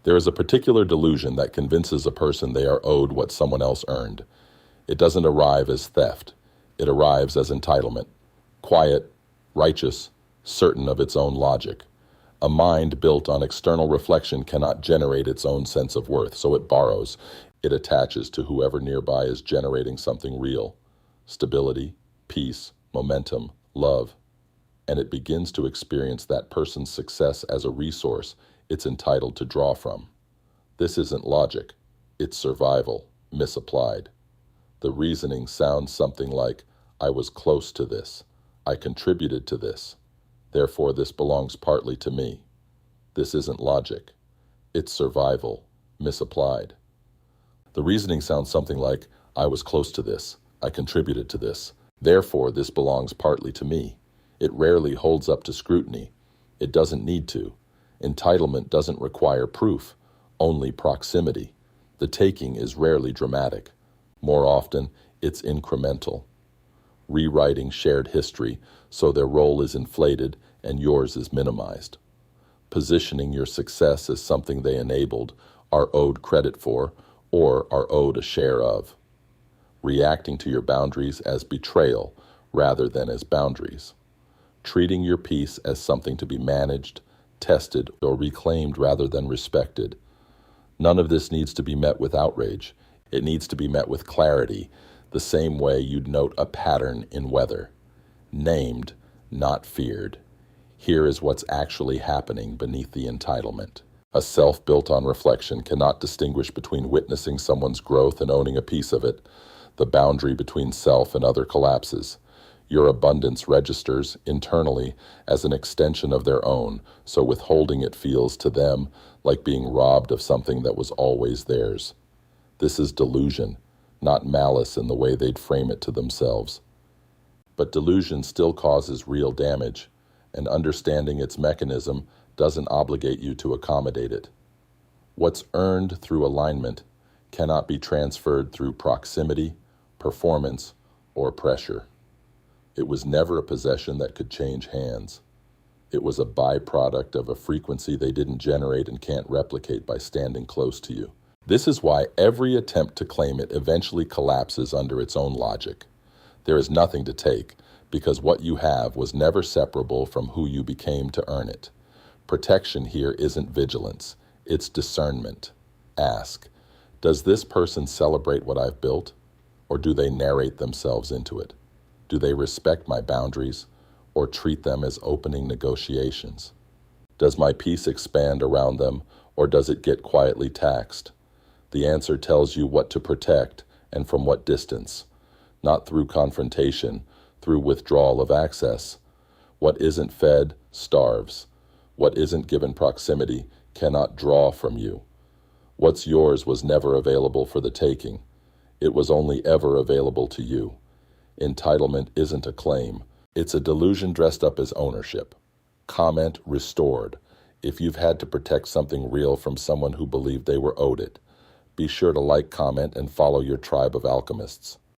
There is a particular delusion that convinces a person they are owed what someone else earned. It doesn't arrive as theft. It arrives as entitlement. Quiet, righteous, certain of its own logic. A mind built on external reflection cannot generate its own sense of worth, so it borrows. It attaches to whoever nearby is generating something real. Stability, peace, momentum, love. And it begins to experience that person's success as a resource it's entitled to draw from. This isn't logic. It's survival, misapplied. The reasoning sounds something like, I was close to this. I contributed to this. Therefore, this belongs partly to me. This isn't logic. It's survival, misapplied. The reasoning sounds something like, I was close to this. I contributed to this. Therefore, this belongs partly to me. It rarely holds up to scrutiny. It doesn't need to. Entitlement doesn't require proof, only proximity. The taking is rarely dramatic. More often, it's incremental. Rewriting shared history so their role is inflated and yours is minimized. Positioning your success as something they enabled, are owed credit for, or are owed a share of. Reacting to your boundaries as betrayal rather than as boundaries. Treating your peace as something to be managed, tested, or reclaimed rather than respected. None of this needs to be met with outrage. It needs to be met with clarity, the same way you'd note a pattern in weather. Named, not feared. Here is what's actually happening beneath the entitlement. A self built on reflection cannot distinguish between witnessing someone's growth and owning a piece of it. The boundary between self and other collapses. Your abundance registers internally as an extension of their own, so withholding it feels to them like being robbed of something that was always theirs. This is delusion, not malice in the way they'd frame it to themselves. But delusion still causes real damage, and understanding its mechanism doesn't obligate you to accommodate it. What's earned through alignment cannot be transferred through proximity, performance, or pressure. It was never a possession that could change hands. It was a byproduct of a frequency they didn't generate and can't replicate by standing close to you. This is why every attempt to claim it eventually collapses under its own logic. There is nothing to take, because what you have was never separable from who you became to earn it. Protection here isn't vigilance, it's discernment. Ask, does this person celebrate what I've built, or do they narrate themselves into it? Do they respect my boundaries, or treat them as opening negotiations? Does my peace expand around them, or does it get quietly taxed? The answer tells you what to protect and from what distance, not through confrontation, through withdrawal of access. What isn't fed starves. What isn't given proximity cannot draw from you. What's yours was never available for the taking. It was only ever available to you. Entitlement isn't a claim. It's a delusion dressed up as ownership. Comment restored. If you've had to protect something real from someone who believed they were owed it, be sure to like, comment, and follow your tribe of alchemists.